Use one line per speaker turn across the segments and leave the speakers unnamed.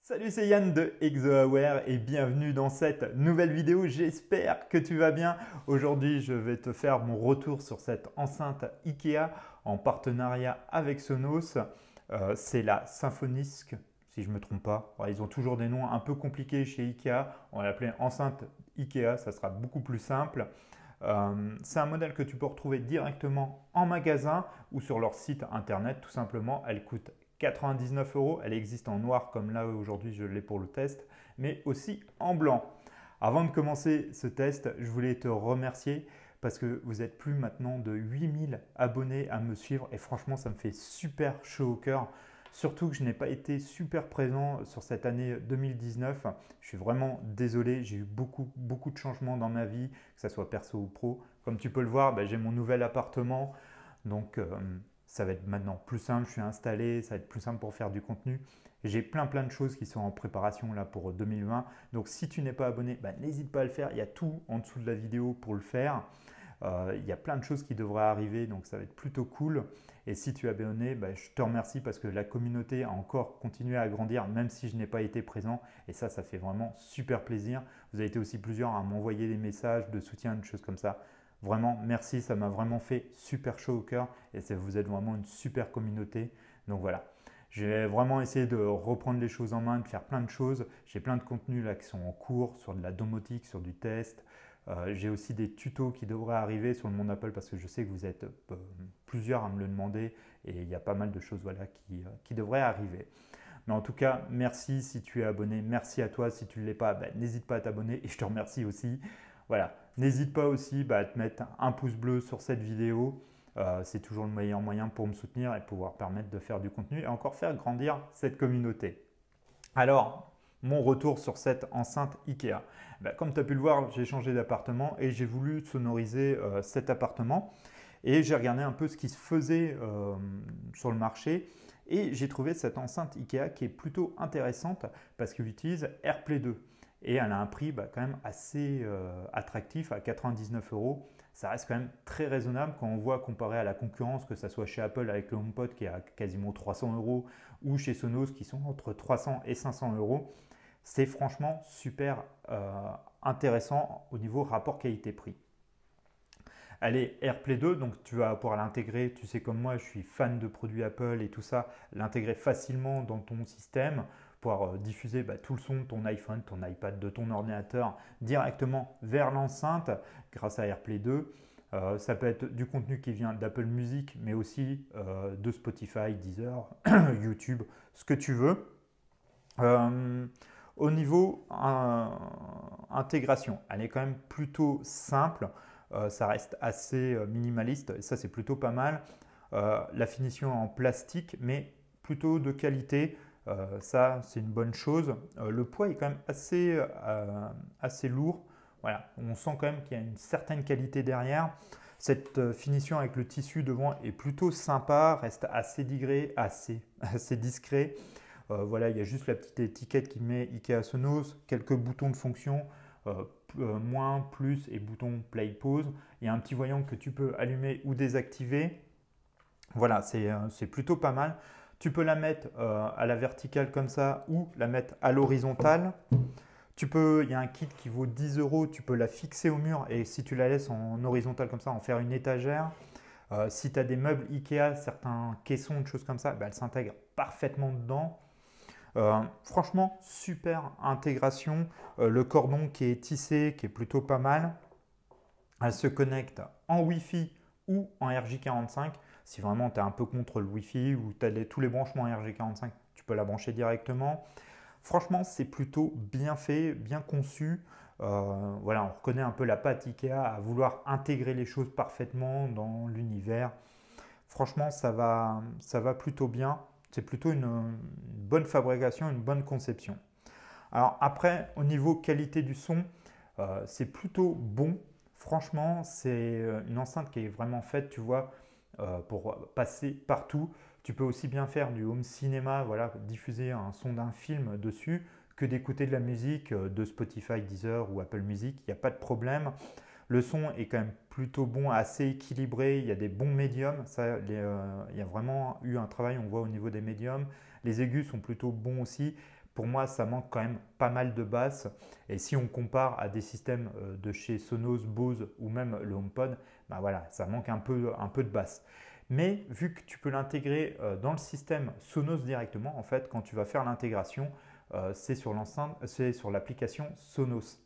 Salut, c'est Yann de ExoAware et bienvenue dans cette nouvelle vidéo. J'espère que tu vas bien. Aujourd'hui, je vais te faire mon retour sur cette enceinte IKEA en partenariat avec Sonos. C'est la Symfonisk, si je ne me trompe pas. Ouais, ils ont toujours des noms un peu compliqués chez IKEA. On va l'appeler enceinte IKEA, ça sera beaucoup plus simple. C'est un modèle que tu peux retrouver directement en magasin ou sur leur site internet tout simplement. Elle coûte 99 euros. Elle existe en noir comme là aujourd'hui je l'ai pour le test, mais aussi en blanc. Avant de commencer ce test, je voulais te remercier parce que vous êtes plus maintenant de 8000 abonnés à me suivre et franchement ça me fait super chaud au cœur. Surtout que je n'ai pas été super présent sur cette année 2019. Je suis vraiment désolé, j'ai eu beaucoup de changements dans ma vie, que ce soit perso ou pro. Comme tu peux le voir, j'ai mon nouvel appartement. Donc ça va être maintenant plus simple, je suis installé, ça va être plus simple pour faire du contenu. J'ai plein de choses qui sont en préparation là pour 2020. Donc si tu n'es pas abonné, n'hésite pas à le faire. Il y a tout en dessous de la vidéo pour le faire. Il y a plein de choses qui devraient arriver, donc ça va être plutôt cool. Et si tu es abonné, je te remercie parce que la communauté a encore continué à grandir, même si je n'ai pas été présent. Et ça fait vraiment super plaisir. Vous avez été aussi plusieurs à m'envoyer des messages de soutien, des choses comme ça. Vraiment, merci, ça m'a vraiment fait super chaud au cœur et vous êtes vraiment une super communauté. Donc voilà, je vais vraiment essayer de reprendre les choses en main, de faire plein de choses. J'ai plein de contenus là qui sont en cours sur de la domotique, sur du test. J'ai aussi des tutos qui devraient arriver sur le monde Apple parce que je sais que vous êtes plusieurs à me le demander et il y a pas mal de choses voilà, qui devraient arriver. Mais en tout cas, merci si tu es abonné, merci à toi. Si tu ne l'es pas, n'hésite pas à t'abonner et je te remercie aussi. Voilà, n'hésite pas aussi à te mettre un pouce bleu sur cette vidéo. C'est toujours le meilleur moyen pour me soutenir et pouvoir permettre de faire du contenu et encore faire grandir cette communauté. Alors, mon retour sur cette enceinte IKEA. Comme tu as pu le voir, j'ai changé d'appartement et j'ai voulu sonoriser cet appartement. Et j'ai regardé un peu ce qui se faisait sur le marché et j'ai trouvé cette enceinte IKEA qui est plutôt intéressante parce qu'elle utilise AirPlay 2 et elle a un prix quand même assez attractif à 99 euros. Ça reste quand même très raisonnable quand on voit comparé à la concurrence, que ce soit chez Apple avec le HomePod qui est à quasiment 300 euros ou chez Sonos qui sont entre 300 et 500 euros. C'est franchement super intéressant au niveau rapport qualité-prix. Elle est AirPlay 2, donc tu vas pouvoir l'intégrer. Tu sais comme moi, je suis fan de produits Apple et tout ça, l'intégrer facilement dans ton système, pouvoir diffuser tout le son de ton iPhone, ton iPad, de ton ordinateur directement vers l'enceinte grâce à AirPlay 2. Ça peut être du contenu qui vient d'Apple Music, mais aussi de Spotify, Deezer, YouTube, ce que tu veux. Au niveau intégration, elle est quand même plutôt simple. Ça reste assez minimaliste et ça c'est plutôt pas mal. La finition en plastique mais plutôt de qualité, ça c'est une bonne chose. Le poids est quand même assez lourd. Voilà, on sent quand même qu'il y a une certaine qualité derrière. Cette finition avec le tissu devant est plutôt sympa, reste assez assez discret. Voilà, il y a juste la petite étiquette qui met IKEA Sonos, quelques boutons de fonction, moins, plus et bouton play pause. Il y a un petit voyant que tu peux allumer ou désactiver. Voilà, c'est plutôt pas mal. Tu peux la mettre à la verticale comme ça ou la mettre à l'horizontale. Il y a un kit qui vaut 10 euros, tu peux la fixer au mur et si tu la laisses en horizontale comme ça, en faire une étagère. Si tu as des meubles IKEA, certains caissons, des choses comme ça, elle s'intègre parfaitement dedans. Franchement, super intégration. Le cordon qui est tissé, qui est plutôt pas mal. Elle se connecte en Wi-Fi ou en RJ45. Si vraiment tu es un peu contre le Wi-Fi ou tu as tous les branchements RJ45, tu peux la brancher directement. Franchement, c'est plutôt bien fait, bien conçu. Voilà, on reconnaît un peu la patte IKEA à vouloir intégrer les choses parfaitement dans l'univers. Franchement, ça va plutôt bien. C'est plutôt une bonne fabrication, une bonne conception. Alors après, au niveau qualité du son, c'est plutôt bon. Franchement, c'est une enceinte qui est vraiment faite, tu vois, pour passer partout. Tu peux aussi bien faire du home cinéma, voilà, diffuser un son d'un film dessus, que d'écouter de la musique de Spotify, Deezer ou Apple Music. Il n'y a pas de problème. Le son est quand même plutôt bon, assez équilibré. Il y a des bons médiums. Il y a vraiment eu un travail, on voit au niveau des médiums. Les aigus sont plutôt bons aussi. Pour moi, ça manque quand même pas mal de basses. Et si on compare à des systèmes de chez Sonos, Bose ou même le HomePod, bah voilà, ça manque un peu de basse. Mais vu que tu peux l'intégrer dans le système Sonos directement, en fait, quand tu vas faire l'intégration, c'est sur l'enceinte, c'est sur l'application Sonos.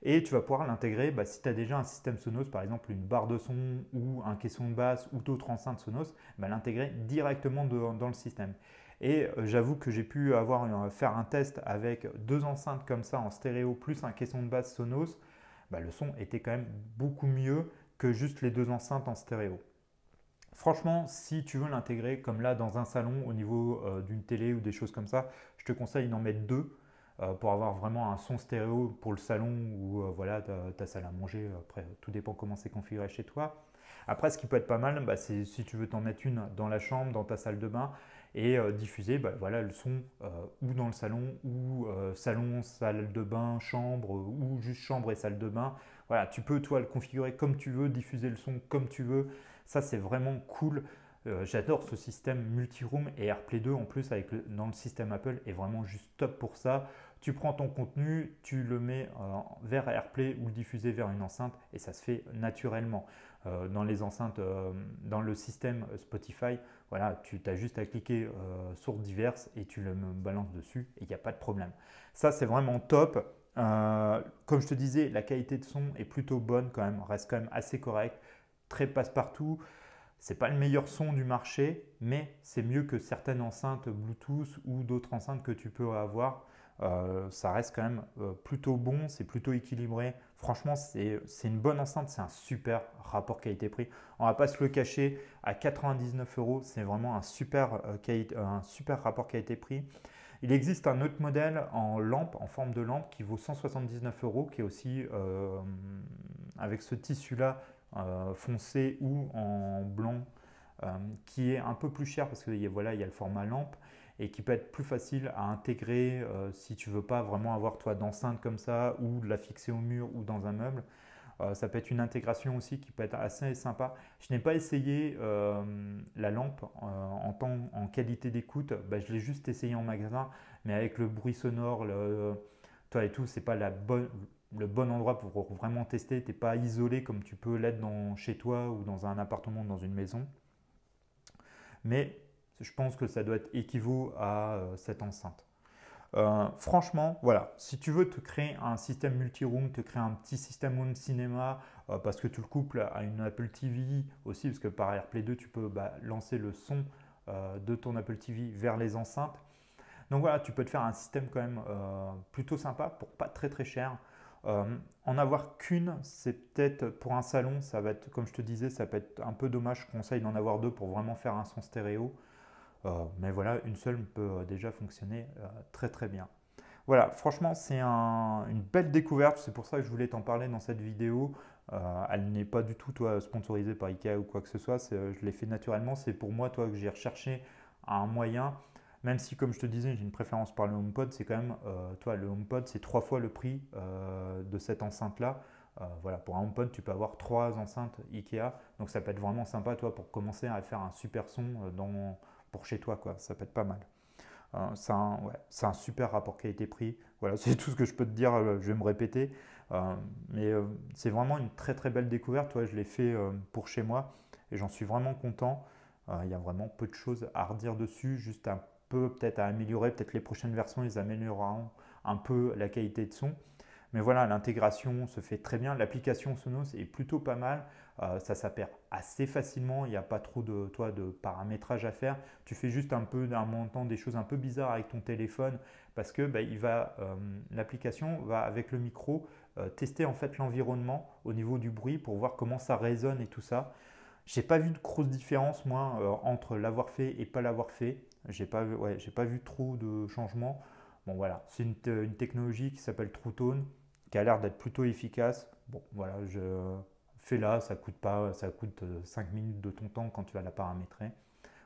Et tu vas pouvoir l'intégrer, si tu as déjà un système Sonos, par exemple une barre de son ou un caisson de basse ou d'autres enceintes Sonos, l'intégrer directement dans le système. Et j'avoue que j'ai pu faire un test avec deux enceintes comme ça en stéréo plus un caisson de basse Sonos. Le son était quand même beaucoup mieux que juste les deux enceintes en stéréo. Franchement, si tu veux l'intégrer comme là dans un salon au niveau d'une télé ou des choses comme ça, je te conseille d'en mettre deux pour avoir vraiment un son stéréo pour le salon ou voilà, ta salle à manger. Après, tout dépend comment c'est configuré chez toi. Après, ce qui peut être pas mal, c'est si tu veux t'en mettre une dans la chambre, dans ta salle de bain et diffuser voilà, le son ou dans le salon ou salon, salle de bain, chambre ou juste chambre et salle de bain. Voilà, tu peux toi le configurer comme tu veux, diffuser le son comme tu veux. Ça, c'est vraiment cool. J'adore ce système multi-room et AirPlay 2 en plus dans le système Apple est vraiment juste top pour ça. Tu prends ton contenu, tu le mets vers AirPlay ou le diffuser vers une enceinte et ça se fait naturellement. Dans les enceintes, dans le système Spotify, voilà, tu as juste à cliquer sur diverses et tu le balances dessus et il n'y a pas de problème. Ça, c'est vraiment top. Comme je te disais, la qualité de son est plutôt bonne quand même, reste quand même assez correcte, très passe-partout. C'est pas le meilleur son du marché, mais c'est mieux que certaines enceintes Bluetooth ou d'autres enceintes que tu peux avoir. Ça reste quand même plutôt bon, c'est plutôt équilibré. Franchement, c'est une bonne enceinte, c'est un super rapport qualité-prix. On va pas se le cacher, à 99 euros, c'est vraiment un super rapport qualité-prix. Il existe un autre modèle en lampe, en forme de lampe, qui vaut 179 euros, qui est aussi avec ce tissu-là foncé ou en blanc, qui est un peu plus cher parce que voilà, il y a le format lampe et qui peut être plus facile à intégrer si tu veux pas vraiment avoir toi d'enceinte comme ça ou de la fixer au mur ou dans un meuble. Ça peut être une intégration aussi qui peut être assez sympa. Je n'ai pas essayé la lampe en qualité d'écoute. Je l'ai juste essayé en magasin, mais avec le bruit sonore, toi et tout, c'est pas le bon endroit pour vraiment tester. Tu n'es pas isolé comme tu peux l'être chez toi ou dans un appartement, dans une maison. Mais je pense que ça doit être équivaut à cette enceinte. Franchement, voilà, si tu veux te créer un système multi-room, te créer un petit système home cinéma, parce que tu le couples à une Apple TV aussi, parce que par AirPlay 2, tu peux lancer le son de ton Apple TV vers les enceintes. Donc voilà, tu peux te faire un système quand même plutôt sympa pour pas très très cher. En avoir qu'une, c'est peut-être pour un salon, ça va être, comme je te disais, ça peut être un peu dommage. Je conseille d'en avoir deux pour vraiment faire un son stéréo. Mais voilà, une seule peut déjà fonctionner très très bien. Voilà, franchement, c'est une belle découverte. C'est pour ça que je voulais t'en parler dans cette vidéo. Elle n'est pas du tout sponsorisée par Ikea ou quoi que ce soit. Je l'ai fait naturellement. C'est pour moi que j'ai recherché un moyen. Même si, comme je te disais, j'ai une préférence par le HomePod, c'est quand même, le HomePod, c'est 3 fois le prix de cette enceinte-là. Voilà, pour un HomePod, tu peux avoir 3 enceintes Ikea. Donc, ça peut être vraiment sympa, pour commencer à faire un super son pour chez toi, quoi. Ça peut être pas mal. C'est un super rapport qualité-prix. Voilà, c'est tout ce que je peux te dire. Je vais me répéter. Mais c'est vraiment une très très belle découverte. Je l'ai fait pour chez moi et j'en suis vraiment content. Il y a vraiment peu de choses à redire dessus. Juste un peu peut-être à améliorer. Peut-être les prochaines versions, ils amélioreront un peu la qualité de son. Mais voilà, l'intégration se fait très bien. L'application Sonos est plutôt pas mal. Ça s'appaire assez facilement. Il n'y a pas trop de paramétrage à faire. Tu fais juste un peu d'un montant des choses un peu bizarres avec ton téléphone parce que l'application va avec le micro tester en fait l'environnement au niveau du bruit pour voir comment ça résonne et tout ça. J'ai pas vu de grosse différence moi entre l'avoir fait et pas l'avoir fait. J'ai pas vu trop de changements. Bon voilà, c'est une technologie qui s'appelle TrueTone qui a l'air d'être plutôt efficace. Bon voilà, fais-la, ça coûte 5 minutes de ton temps quand tu vas la paramétrer.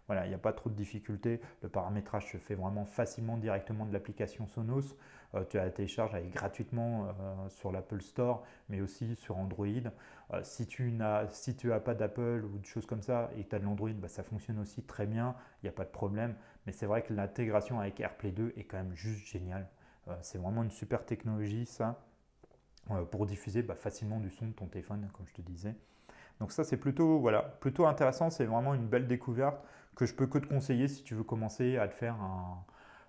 Voilà, il n'y a pas trop de difficultés. Le paramétrage se fait vraiment facilement directement de l'application Sonos. Tu la télécharges gratuitement sur l'Apple Store, mais aussi sur Android. Si tu n'as pas d'Apple ou de choses comme ça et que tu as de l'Android, bah, ça fonctionne aussi très bien, il n'y a pas de problème. Mais c'est vrai que l'intégration avec AirPlay 2 est quand même juste géniale. C'est vraiment une super technologie ça, pour diffuser facilement du son de ton téléphone, comme je te disais. Donc ça c'est plutôt, voilà, plutôt intéressant, c'est vraiment une belle découverte que je peux que te conseiller si tu veux commencer à te faire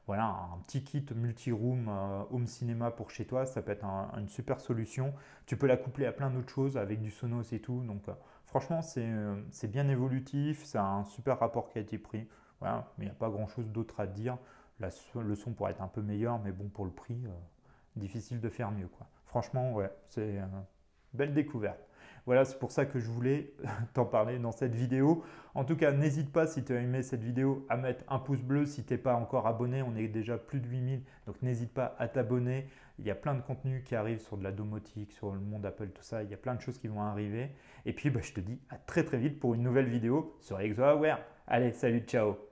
voilà, un petit kit multi-room home cinéma pour chez toi. Ça peut être une super solution. Tu peux la coupler à plein d'autres choses avec du Sonos et tout. Donc franchement c'est bien évolutif, ça a un super rapport qualité-prix. Voilà, mais il n'y a pas grand-chose d'autre à dire. Le son pourrait être un peu meilleur, mais bon pour le prix, difficile de faire mieux, quoi. Franchement, ouais, c'est une belle découverte. Voilà, c'est pour ça que je voulais t'en parler dans cette vidéo. En tout cas, n'hésite pas si tu as aimé cette vidéo à mettre un pouce bleu. Si tu n'es pas encore abonné, on est déjà plus de 8000, donc n'hésite pas à t'abonner. Il y a plein de contenus qui arrivent sur de la domotique, sur le monde Apple, tout ça. Il y a plein de choses qui vont arriver. Et puis, je te dis à très très vite pour une nouvelle vidéo sur ExoAware. Allez, salut, ciao!